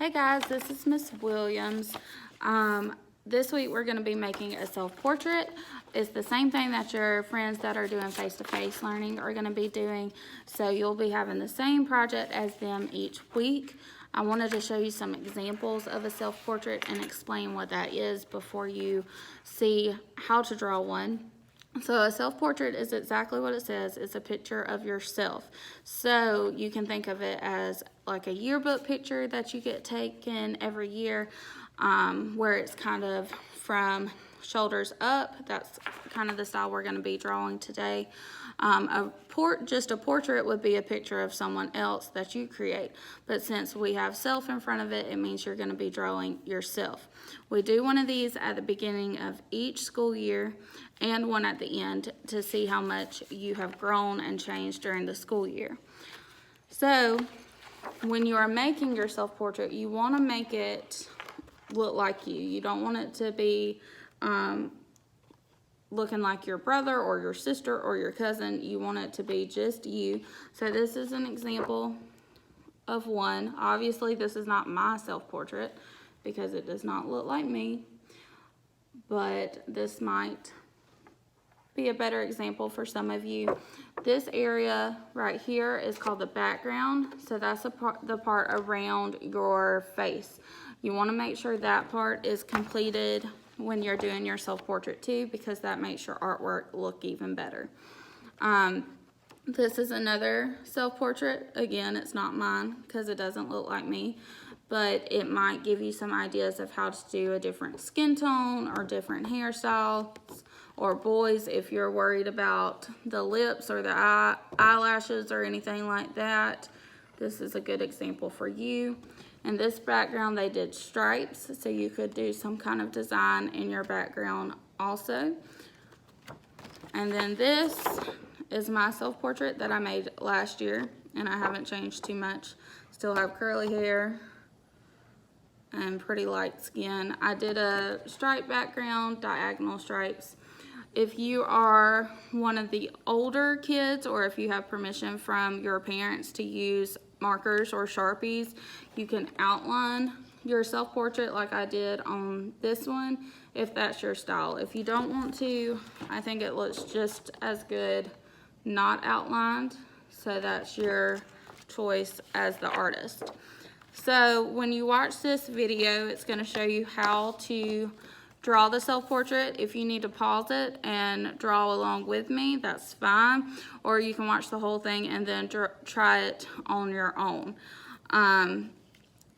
Hey guys, this is Miss Williams. This week we're going to be making a self-portrait. It's the same thing that your friends that are doing face-to-face learning are going to be doing. So you'll be having the same project as them each week. I wanted to show you some examples of a self-portrait and explain what that is before you see how to draw one. So a self-portrait is exactly what it says. It's a picture of yourself. So you can think of it as like a yearbook picture that you get taken every year, where it's kind of from shoulders up. That's kind of the style we're going to be drawing today. Just a portrait would be a picture of someone else that you create. But since we have self in front of it, it means you're going to be drawing yourself. We do one of these at the beginning of each school year and one at the end to see how much you have grown and changed during the school year. So when you are making your self-portrait, you want to make it look like you. You don't want it to be looking like your brother or your sister or your cousin. You want it to be just you. So this is an example of one. Obviously this is not my self-portrait because it does not look like me, but this might be a better example for some of you. This area right here is called the background. So that's the part around your face. You want to make sure that part is completed when you're doing your self-portrait too, because that makes your artwork look even better. This is another self-portrait. Again, it's not mine because it doesn't look like me, but it might give you some ideas of how to do a different skin tone or different hairstyles, or boys, if you're worried about the lips or the eyelashes or anything like that, this is a good example for you. In this background, they did stripes, so you could do some kind of design in your background also. And then this is my self-portrait that I made last year, and I haven't changed too much. Still have curly hair and pretty light skin. I did a stripe background, diagonal stripes. If you are one of the older kids, or if you have permission from your parents to use markers or Sharpies, you can outline your self-portrait like I did on this one, if that's your style. If you don't want to, I think it looks just as good not outlined, so that's your choice as the artist. So when you watch this video, it's going to show you how to draw the self-portrait. If you need to pause it and draw along with me, that's fine. Or you can watch the whole thing and then try it on your own.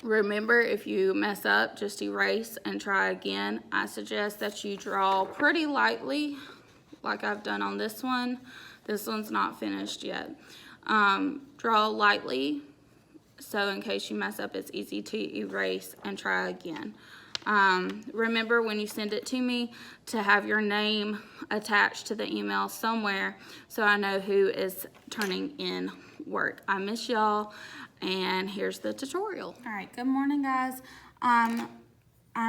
Remember, if you mess up, just erase and try again. I suggest that you draw pretty lightly, like I've done on this one. This one's not finished yet. Draw lightly, so in case you mess up, it's easy to erase and try again. Remember when you send it to me to have your name attached to the email somewhere so I know who is turning in work. I miss y'all, and here's the tutorial. All right, good morning guys. I'm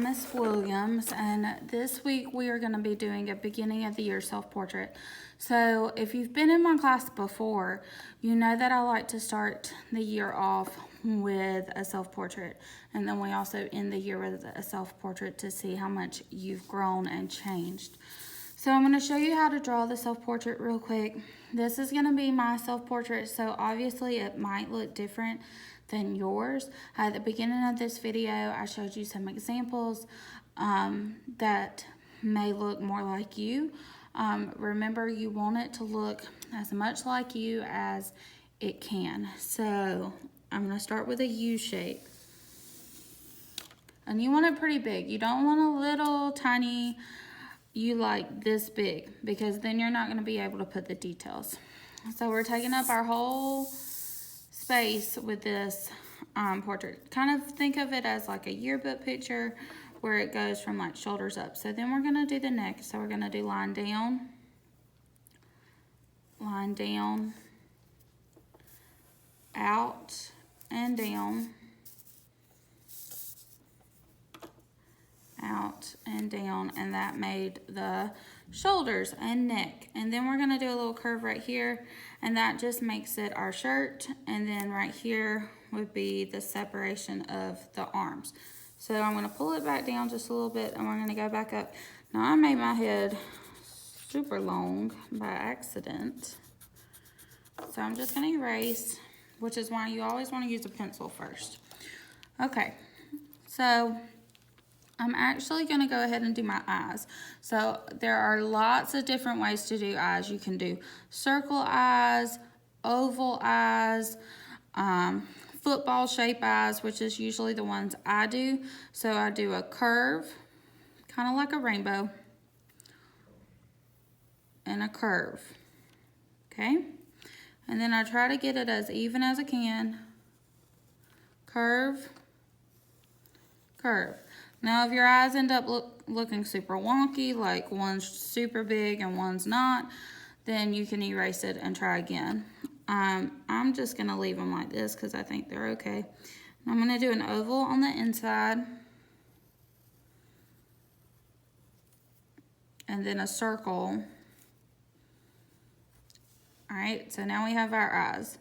Miss Williams, and this week we are going to be doing a beginning of the year self-portrait. So if you've been in my class before, you know that I like to start the year off with a self-portrait, and then we also end the year with a self-portrait to see how much you've grown and changed. So I'm going to show you how to draw the self-portrait real quick. This is going to be my self-portrait, so obviously it might look different than yours. At the beginning of this video, I showed you some examples that may look more like you. Remember, you want it to look as much like you as it can. So I'm going to start with a U shape. And you want it pretty big. You don't want a little tiny U like this big, because then you're not going to be able to put the details. So we're taking up our whole space with this portrait. Kind of think of it as like a yearbook picture where it goes from like shoulders up. So then we're going to do the neck. So we're going to do line down, out and down, out and down, and that made the shoulders and neck. And then we're gonna do a little curve right here, and that just makes it our shirt. And then right here would be the separation of the arms. So I'm gonna pull it back down just a little bit, and we're gonna go back up. Now I made my head super long by accident. So I'm just gonna erase, which is why you always wanna use a pencil first. Okay, so I'm actually gonna go ahead and do my eyes. So there are lots of different ways to do eyes. You can do circle eyes, oval eyes, football shape eyes, which is usually the ones I do. So I do a curve, kind of like a rainbow, and a curve, okay? And then I try to get it as even as I can. Curve, curve. Now if your eyes end up looking super wonky, like one's super big and one's not, then you can erase it and try again. I'm just gonna leave them like this because I think they're okay. And I'm gonna do an oval on the inside. And then a circle. All right, so now we have our eyes.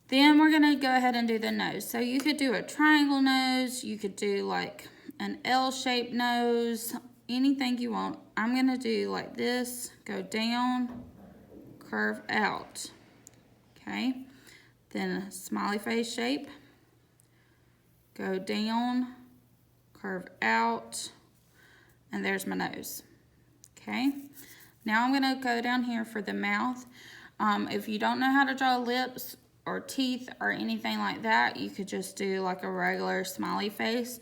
Then we're gonna go ahead and do the nose. So you could do a triangle nose, you could do like an L-shaped nose, anything you want. I'm gonna do like this, go down, curve out, okay? Then a smiley face shape, go down, curve out, and there's my nose, okay? Now I'm gonna go down here for the mouth. If you don't know how to draw lips or teeth or anything like that, you could just do like a regular smiley face.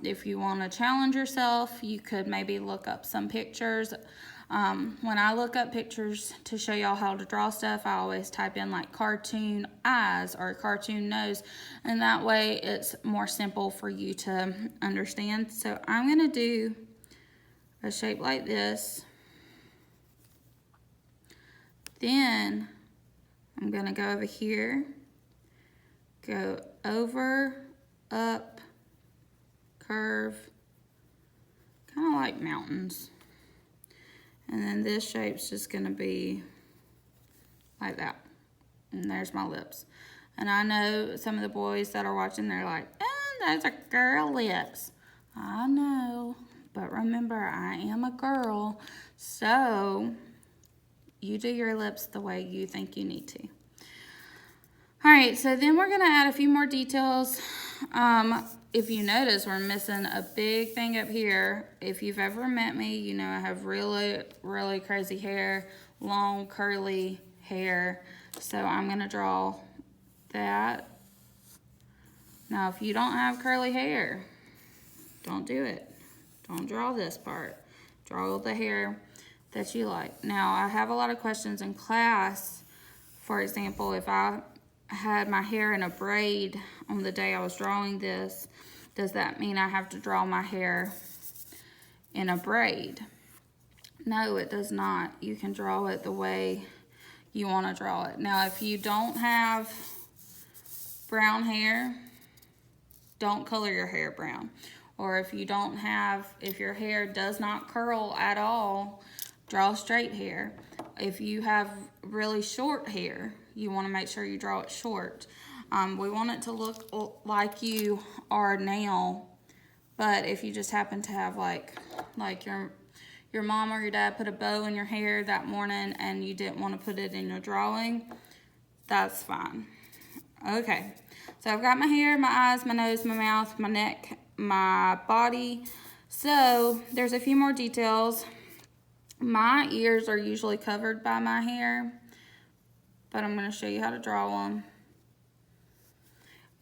If you want to challenge yourself, you could maybe look up some pictures. When I look up pictures to show y'all how to draw stuff, I always type in like cartoon eyes or cartoon nose, and that way it's more simple for you to understand. So I'm gonna do a shape like this. Then I'm gonna go over here, go over, up, curve, kind of like mountains. And then this shape's just gonna be like that. And there's my lips. And I know some of the boys that are watching, they're like, oh, those are girl lips. I know, but remember, I am a girl, so you do your lips the way you think you need to. All right, so then we're gonna add a few more details. If you notice, we're missing a big thing up here. If you've ever met me, you know I have really, really crazy hair, long, curly hair. So I'm gonna draw that. Now, if you don't have curly hair, don't do it. Don't draw this part. Draw the hair that you like. Now, I have a lot of questions in class. For example, if I had my hair in a braid on the day I was drawing this, does that mean I have to draw my hair in a braid? No, it does not. You can draw it the way you want to draw it. Now, if you don't have brown hair, don't color your hair brown. Or if your hair does not curl at all, draw straight hair. If you have really short hair, you want to make sure you draw it short. We want it to look like you are now, but if you just happen to have like your mom or your dad put a bow in your hair that morning and you didn't want to put it in your drawing, that's fine. Okay, so I've got my hair, my eyes, my nose, my mouth, my neck, my body. So there's a few more details. My ears are usually covered by my hair, but I'm going to show you how to draw them.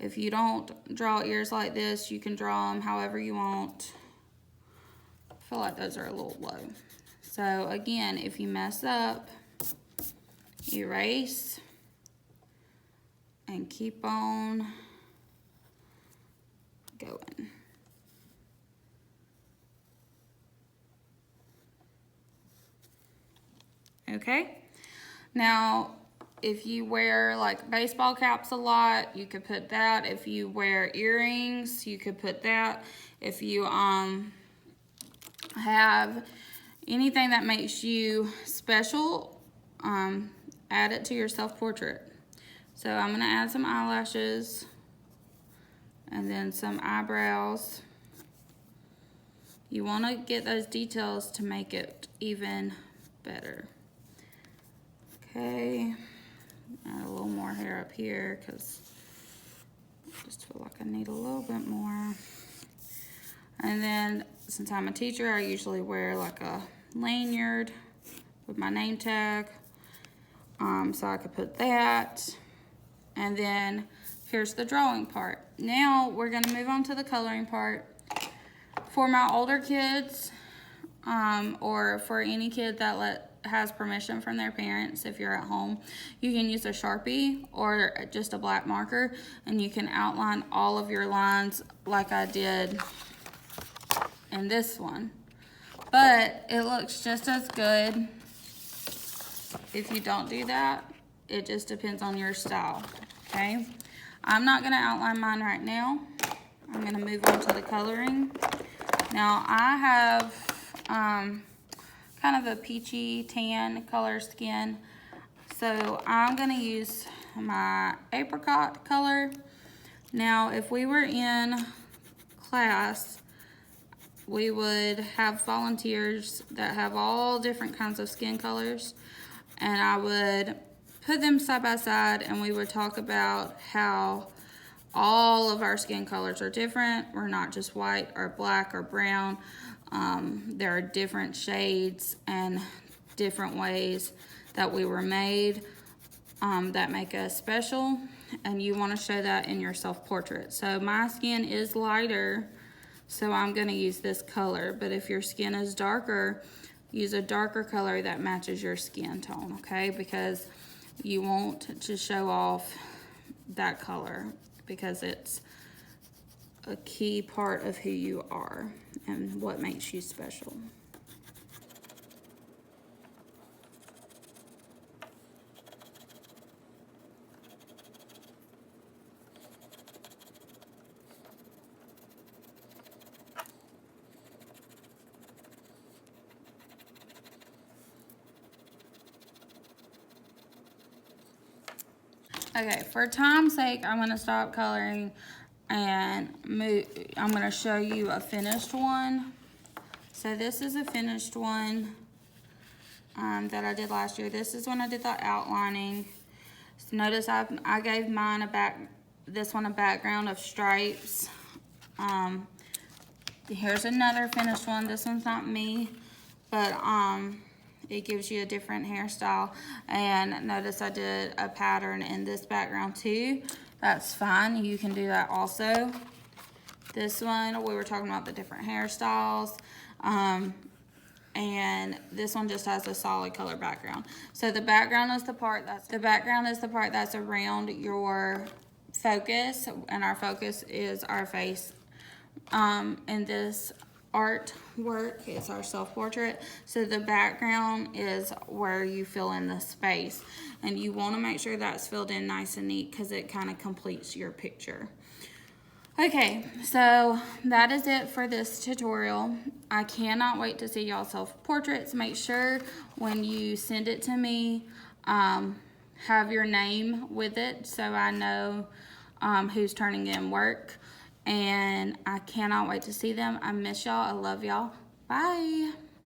If you don't draw ears like this, you can draw them however you want. I feel like those are a little low. So again, if you mess up, erase and keep on going. Okay, now if you wear like baseball caps a lot, you could put that. If you wear earrings, you could put that. If you have anything that makes you special, add it to your self-portrait. So I'm gonna add some eyelashes and then some eyebrows. You wanna get those details to make it even better. Okay, add a little more hair up here because I just feel like I need a little bit more. And then since I'm a teacher, I usually wear like a lanyard with my name tag. So I could put that. And then here's the drawing part. Now we're gonna move on to the coloring part. For my older kids, or for any kid that has permission from their parents, if you're at home, you can use a Sharpie or just a black marker, and you can outline all of your lines like I did in this one. But it looks just as good if you don't do that. It just depends on your style, okay? I'm not gonna outline mine right now. I'm gonna move on to the coloring. Now I have kind of a peachy tan color skin, so I'm gonna use my apricot color. Now if we were in class, we would have volunteers that have all different kinds of skin colors, and I would put them side by side and we would talk about how all of our skin colors are different. We're not just white or black or brown. There are different shades and different ways that we were made that make us special, and you want to show that in your self-portrait. So my skin is lighter, so I'm going to use this color, but if your skin is darker, use a darker color that matches your skin tone, okay? Because you want to show off that color, because it's a key part of who you are and what makes you special. Okay, for time's sake, I'm gonna stop coloring and move. I'm gonna show you a finished one. So this is a finished one that I did last year. This is when I did the outlining. So notice I gave mine this one a background of stripes. Here's another finished one. This one's not me, but it gives you a different hairstyle. And notice I did a pattern in this background too. That's fine, you can do that also. This one, we were talking about the different hairstyles. And this one just has a solid color background. So the background is the part that's around your focus, and our focus is our face. And this artwork is our self-portrait. So the background is where you fill in the space, and you want to make sure that's filled in nice and neat because it kind of completes your picture. Okay, so that is it for this tutorial. I cannot wait to see y'all self-portraits. Make sure when you send it to me, have your name with it so I know who's turning in work. And I cannot wait to see them. I miss y'all. I love y'all. Bye.